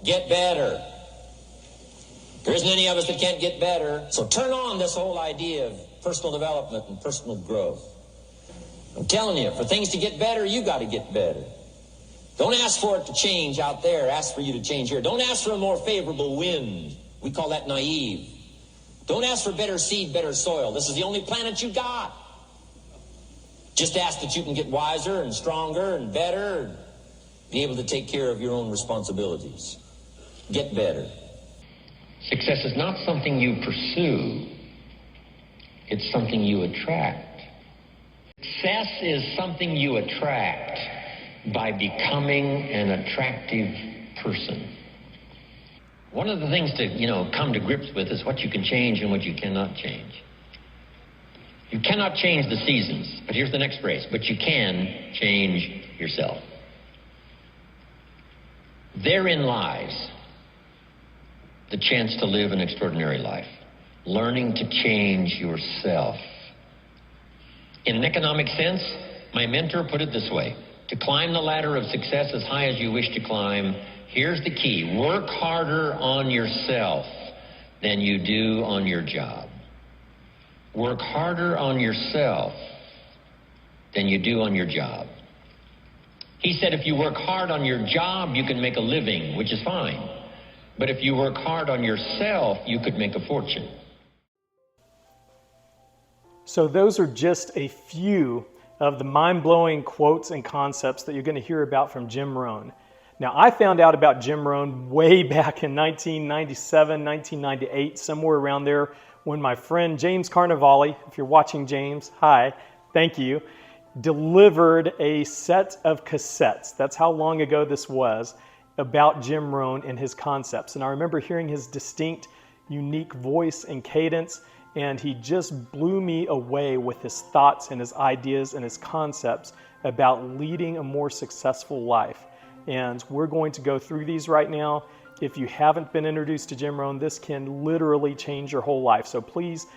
Get better. There isn't any of us that can't get better. So turn on this whole idea of personal development and personal growth. I'm telling you, for things to get better, you got to get better. Don't ask for it to change out there. Ask for you to change here. Don't ask for a more favorable wind. We call that naive. Don't ask for better seed, better soil. This is the only planet you got. Just ask that you can get wiser and stronger and better and be able to take care of your own responsibilities. Get better. Success is not something you pursue. It's something you attract. Success is something you attract by becoming an attractive person. One of the things to, come to grips with is what you can change and what you cannot change. You cannot change the seasons, but here's the next phrase, but you can change yourself. Therein lies the chance to live an extraordinary life, learning to change yourself. In an economic sense, my mentor put it this way: to climb the ladder of success as high as you wish to climb, here's the key: work harder on yourself than you do on your job. Work harder on yourself than you do on your job. He said if you work hard on your job, you can make a living, which is fine. But if you work hard on yourself, you could make a fortune. So those are just a few of the mind-blowing quotes and concepts that you're going to hear about from Jim Rohn. Now, I found out about Jim Rohn way back in 1997, 1998, somewhere around there, when my friend James Carnevale, if you're watching, James, hi, thank you, delivered a set of cassettes. That's how long ago this was, about Jim Rohn and his concepts. And I remember hearing his distinct, unique voice and cadence, and he just blew me away with his thoughts and his ideas and his concepts about leading a more successful life. And we're going to go through these right now. If you haven't been introduced to Jim Rohn, this can literally change your whole life. So please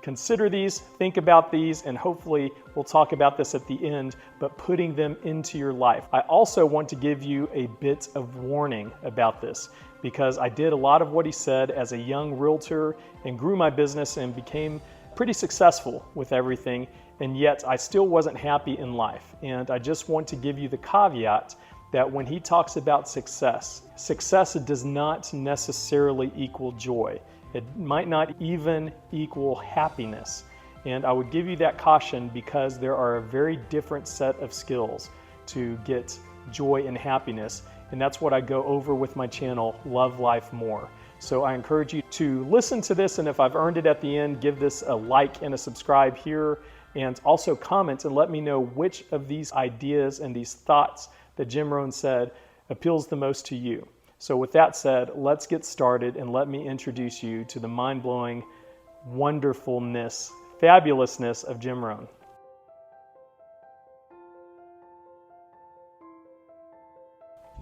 consider these, think about these, and hopefully we'll talk about this at the end, but putting them into your life. I also want to give you a bit of warning about this, because I did a lot of what he said as a young realtor and grew my business and became pretty successful with everything, and yet I still wasn't happy in life. And I just want to give you the caveat that when he talks about success, success does not necessarily equal joy. It might not even equal happiness. And I would give you that caution because there are a very different set of skills to get joy and happiness. And that's what I go over with my channel, Love Life More. So I encourage you to listen to this, and if I've earned it at the end, give this a like and a subscribe here, and also comment and let me know which of these ideas and these thoughts that Jim Rohn said appeals the most to you. So with that said, let's get started, and let me introduce you to the mind-blowing wonderfulness, fabulousness of Jim Rohn.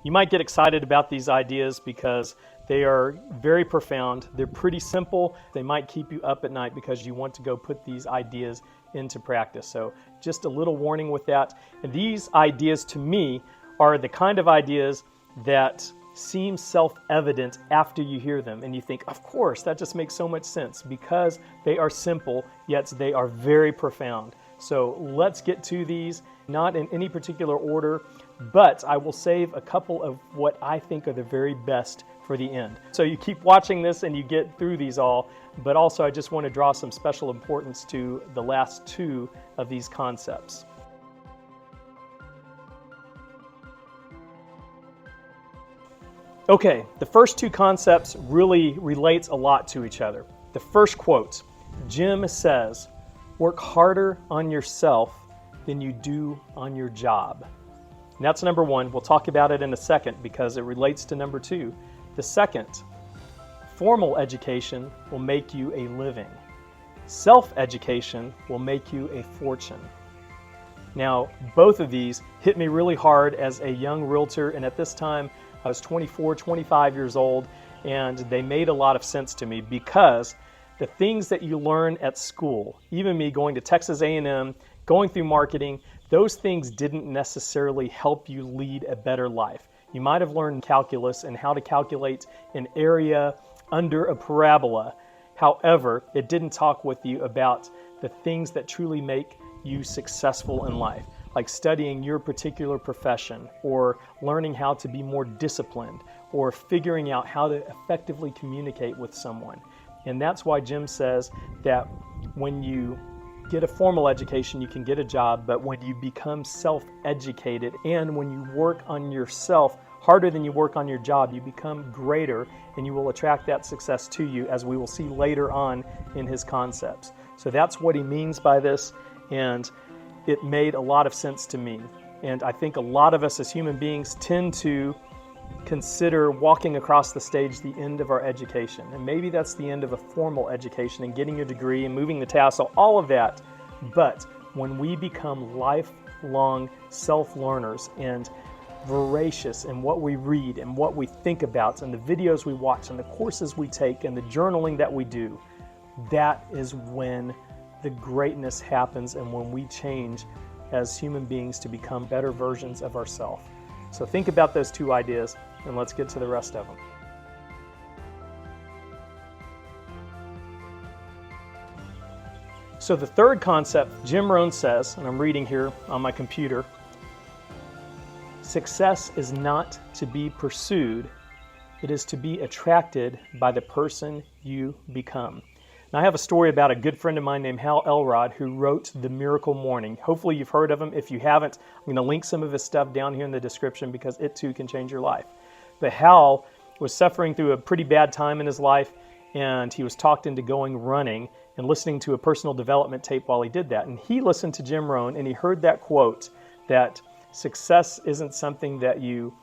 You might get excited about these ideas because they are very profound. They're pretty simple. They might keep you up at night because you want to go put these ideas into practice. So just a little warning with that. And these ideas to me are the kind of ideas that seem self-evident after you hear them. And you think, of course, that just makes so much sense, because they are simple, yet they are very profound. So let's get to these, not in any particular order, but I will save a couple of what I think are the very best for the end. So you keep watching this and you get through these all, but also I just want to draw some special importance to the last two of these concepts. Okay, the first two concepts really relates a lot to each other. The first quote, Jim says, work harder on yourself than you do on your job. And that's number one. We'll talk about it in a second because it relates to number two. The second, formal education will make you a living. Self-education will make you a fortune. Now, both of these hit me really hard as a young realtor, and at this time, I was 24, 25 years old, and they made a lot of sense to me because the things that you learn at school, even me going to Texas A&M, going through marketing, those things didn't necessarily help you lead a better life. You might have learned calculus and how to calculate an area under a parabola. However, it didn't talk with you about the things that truly make you successful in life, like studying your particular profession, or learning how to be more disciplined, or figuring out how to effectively communicate with someone. And that's why Jim says that when you get a formal education, you can get a job, but when you become self-educated and when you work on yourself harder than you work on your job, you become greater and you will attract that success to you, as we will see later on in his concepts. So that's what he means by this, and it made a lot of sense to me. And I think a lot of us as human beings tend to consider walking across the stage the end of our education. And maybe that's the end of a formal education and getting your degree and moving the tassel, all of that. But when we become lifelong self-learners and voracious in what we read and what we think about and the videos we watch and the courses we take and the journaling that we do, that is when the greatness happens and when we change as human beings to become better versions of ourselves. So think about those two ideas, and let's get to the rest of them. So the third concept, Jim Rohn says, and I'm reading here on my computer, success is not to be pursued, it is to be attracted by the person you become. Now, I have a story about a good friend of mine named Elrod who wrote The Miracle Morning. Hopefully you've heard of him. If you haven't, I'm going to link some of his stuff down here in the description because it too can change your life. But Hal was suffering through a pretty bad time in his life, and he was talked into going running and listening to a personal development tape while he did that. And he listened to Jim Rohn and he heard that quote that success isn't something that you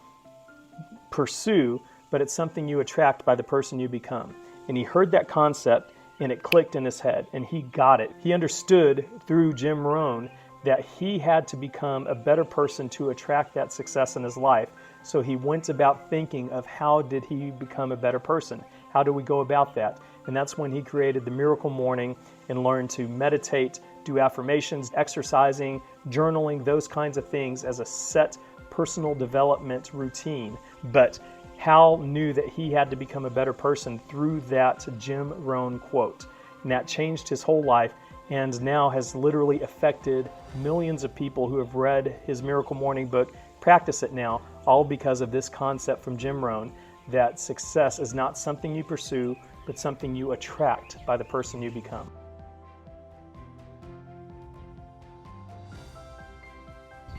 pursue, but it's something you attract by the person you become. And he heard that concept and it clicked in his head, and he got it. He understood through Jim Rohn that he had to become a better person to attract that success in his life. So he went about thinking of how did he become a better person? How do we go about that? And that's when he created The Miracle Morning and learned to meditate, do affirmations, exercising, journaling, those kinds of things as a set personal development routine. But Hal knew that he had to become a better person through that Jim Rohn quote. And that changed his whole life and now has literally affected millions of people who have read his Miracle Morning book, practice it now, all because of this concept from Jim Rohn that success is not something you pursue, but something you attract by the person you become.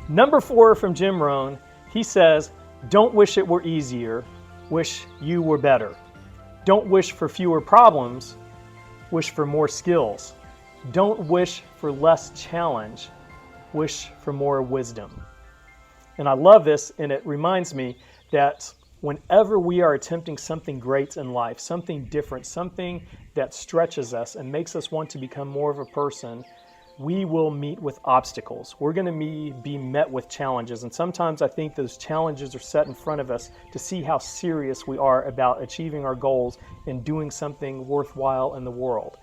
Number 4 from Jim Rohn, he says, don't wish it were easier, wish you were better. Don't wish for fewer problems, wish for more skills. Don't wish for less challenge, wish for more wisdom. And I love this, and it reminds me that whenever we are attempting something great in life, something different, something that stretches us and makes us want to become more of a person, we will meet with obstacles. We're going to be met with challenges. And sometimes I think those challenges are set in front of us to see how serious we are about achieving our goals and doing something worthwhile in the world.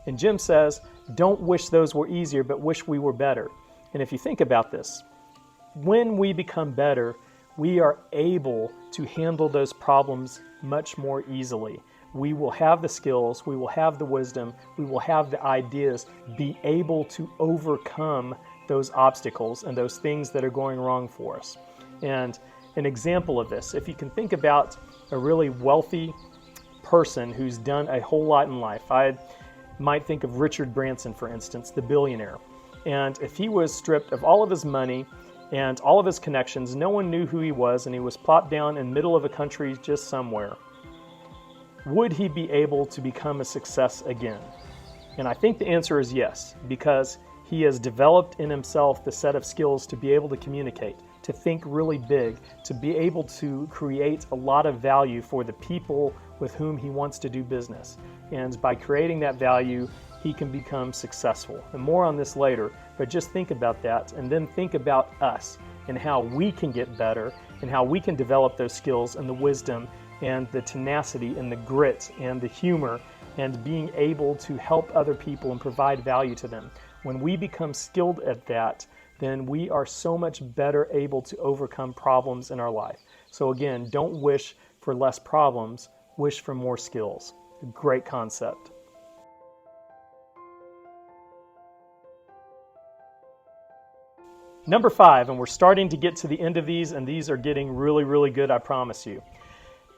And Jim says, don't wish those were easier, but wish we were better. And if you think about this, when we become better, we are able to handle those problems much more easily. We will have the skills, we will have the wisdom, we will have the ideas, be able to overcome those obstacles and those things that are going wrong for us. And an example of this, if you can think about a really wealthy person who's done a whole lot in life. I might think of Richard Branson, for instance, the billionaire. And if he was stripped of all of his money and all of his connections, no one knew who he was, and he was plopped down in the middle of a country just somewhere, would he be able to become a success again? And I think the answer is yes, because he has developed in himself the set of skills to be able to communicate, to think really big, to be able to create a lot of value for the people with whom he wants to do business. And by creating that value, he can become successful. And more on this later, but just think about that, and then think about us and how we can get better and how we can develop those skills and the wisdom and the tenacity and the grit and the humor and being able to help other people and provide value to them. When we become skilled at that, then we are so much better able to overcome problems in our life. So again, don't wish for less problems, wish for more skills. A great concept. Number 5, and we're starting to get to the end of these, and these are getting really, really good, I promise you.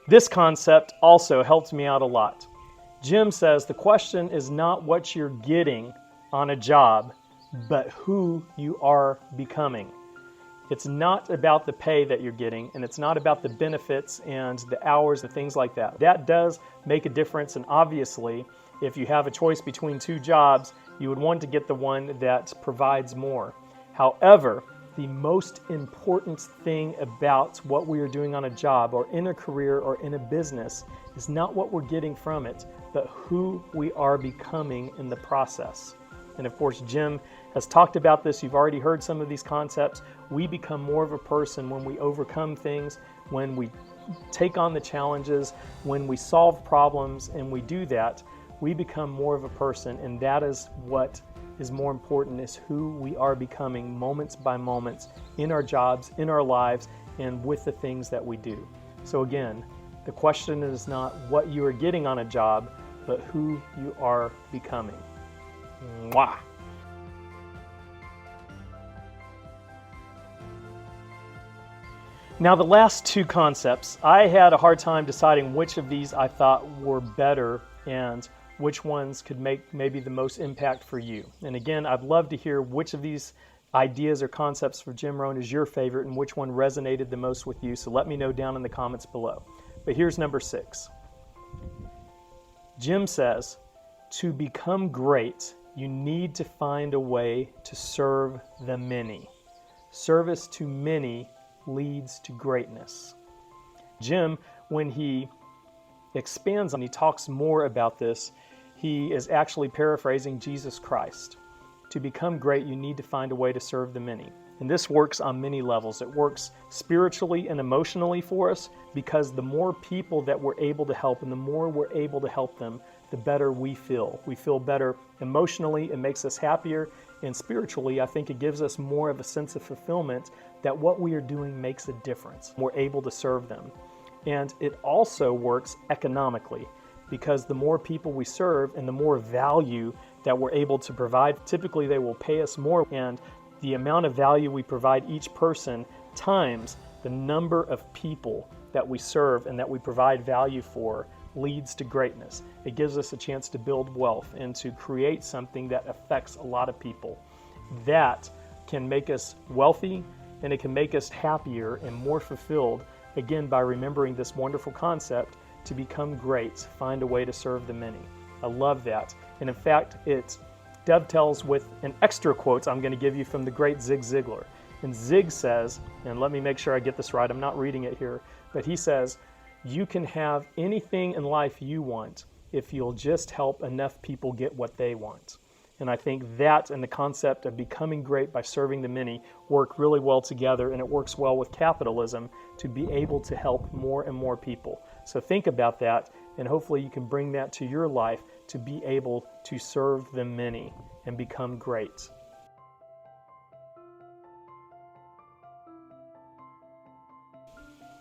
This concept also helped me out a lot. Jim says the question is not what you're getting on a job, but who you are becoming. It's not about the pay that you're getting, and it's not about the benefits and the hours and things like that. That does make a difference, and obviously, if you have a choice between 2 jobs, you would want to get the one that provides more. However, the most important thing about what we are doing on a job or in a career or in a business is not what we're getting from it, but who we are becoming in the process. And of course, Jim has talked about this. You've already heard some of these concepts. We become more of a person when we overcome things, when we take on the challenges, when we solve problems, and we do that, we become more of a person, and that is what is more important, is who we are becoming moments by moments in our jobs, in our lives, and with the things that we do. So again, the question is not what you are getting on a job, but who you are becoming. Mwah! Now the last 2 concepts, I had a hard time deciding which of these I thought were better and which ones could make maybe the most impact for you. And again, I'd love to hear which of these ideas or concepts for Jim Rohn is your favorite and which one resonated the most with you. So let me know down in the comments below. But here's number 6. Jim says, to become great, you need to find a way to serve the many. Service to many leads to greatness. Jim, when he expands on, he talks more about this, he is actually paraphrasing Jesus Christ. To become great, you need to find a way to serve the many. And this works on many levels. It works spiritually and emotionally for us, because the more people that we're able to help and the more we're able to help them, the better we feel. We feel better emotionally, it makes us happier, and spiritually, I think it gives us more of a sense of fulfillment that what we are doing makes a difference. We're able to serve them. And it also works economically, because the more people we serve and the more value that we're able to provide, typically they will pay us more, and the amount of value we provide each person times the number of people that we serve and that we provide value for leads to greatness. It gives us a chance to build wealth and to create something that affects a lot of people. That can make us wealthy, and it can make us happier and more fulfilled, again, by remembering this wonderful concept, to become great, find a way to serve the many. I love that. And in fact, it dovetails with an extra quote I'm going to give you from the great Zig Ziglar. And Zig says, and let me make sure I get this right, I'm not reading it here, but he says, you can have anything in life you want if you'll just help enough people get what they want. And I think that and the concept of becoming great by serving the many work really well together, and it works well with capitalism to be able to help more and more people. So think about that, and hopefully you can bring that to your life to be able to serve the many and become great.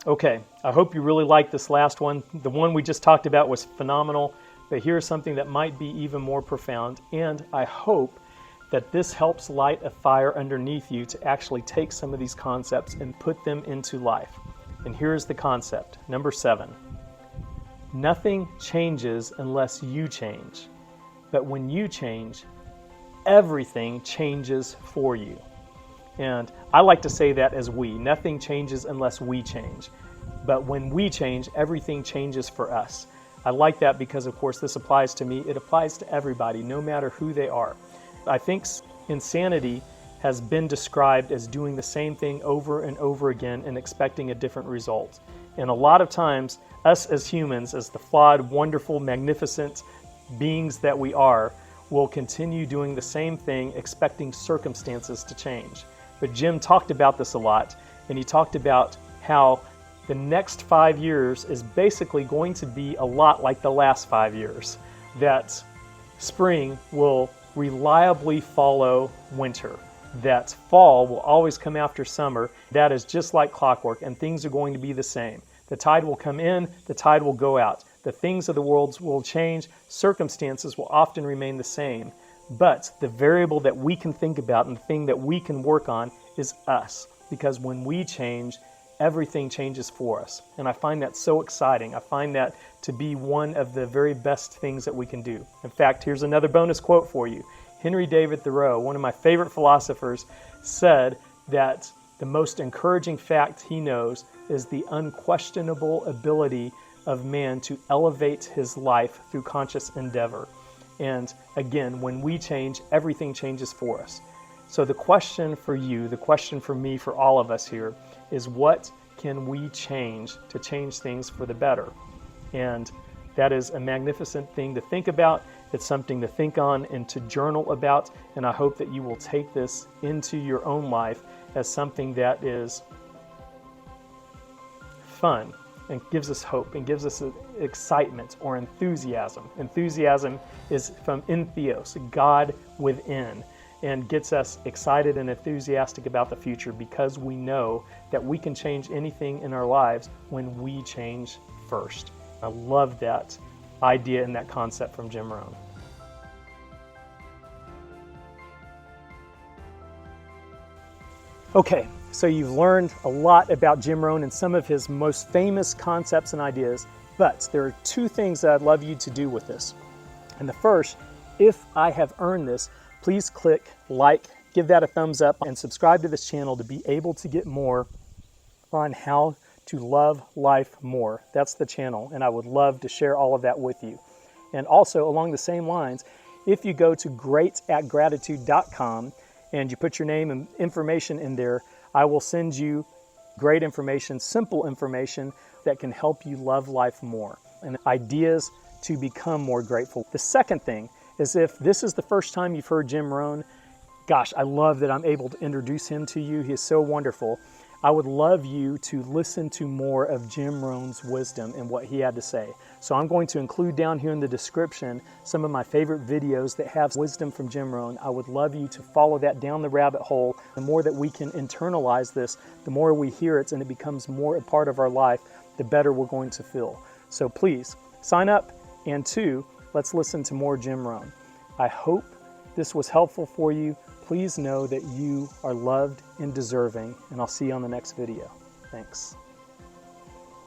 Okay, I hope you really liked this last one. The one we just talked about was phenomenal, but here's something that might be even more profound, and I hope that this helps light a fire underneath you to actually take some of these concepts and put them into life. And here's the concept, number 7. Nothing changes unless you change, but when you change, everything changes for you. And I like to say that as we. Nothing changes unless we change. But when we change, everything changes for us. I like that because, of course, this applies to me. It applies to everybody, no matter who they are. I think insanity has been described as doing the same thing over and over again and expecting a different result. And a lot of times, us as humans, as the flawed, wonderful, magnificent beings that we are, will continue doing the same thing, expecting circumstances to change. But Jim talked about this a lot, and he talked about how the next 5 years is basically going to be a lot like the last 5 years. That spring will reliably follow winter. that fall will always come after summer. That is just like clockwork, and things are going to be the same. The tide will come in, the tide will go out. The things of the world will change, circumstances will often remain the same. But the variable that we can think about and the thing that we can work on is us. Because when we change, everything changes for us. And I find that so exciting. I find that to be one of the very best things that we can do. In fact, here's another bonus quote for you. Henry David Thoreau, one of my favorite philosophers, said that the most encouraging fact he knows is the unquestionable ability of man to elevate his life through conscious endeavor. And again, when we change, everything changes for us. So the question for you, the question for me, for all of us here, is what can we change to change things for the better? And that is a magnificent thing to think about. It's something to think on and to journal about. And I hope that you will take this into your own life as something that is fun and gives us hope and gives us excitement or enthusiasm. Enthusiasm is from entheos, God within, and gets us excited and enthusiastic about the future because we know that we can change anything in our lives when we change first. I love that idea and that concept from Jim Rohn. Okay, so you've learned a lot about Jim Rohn and some of his most famous concepts and ideas, but there are two things that I'd love you to do with this. And the first, if I have earned this, please click like, give that a thumbs up, and subscribe to this channel to be able to get more on how to love life more. That's the channel, and I would love to share all of that with you. And also, along the same lines, if you go to greatatgratitude.com and you put your name and information in there, I will send you great information, simple information that can help you love life more and ideas to become more grateful. The second thing is, if this is the first time you've heard Jim Rohn, gosh, I love that I'm able to introduce him to you. He is so wonderful. I would love you to listen to more of Jim Rohn's wisdom and what he had to say. So I'm going to include down here in the description some of my favorite videos that have wisdom from Jim Rohn. I would love you to follow that down the rabbit hole. The more that we can internalize this, the more we hear it and it becomes more a part of our life, the better we're going to feel. So please sign up, and two, let's listen to more Jim Rohn. I hope this was helpful for you. Please know that you are loved and deserving, and I'll see you on the next video. Thanks.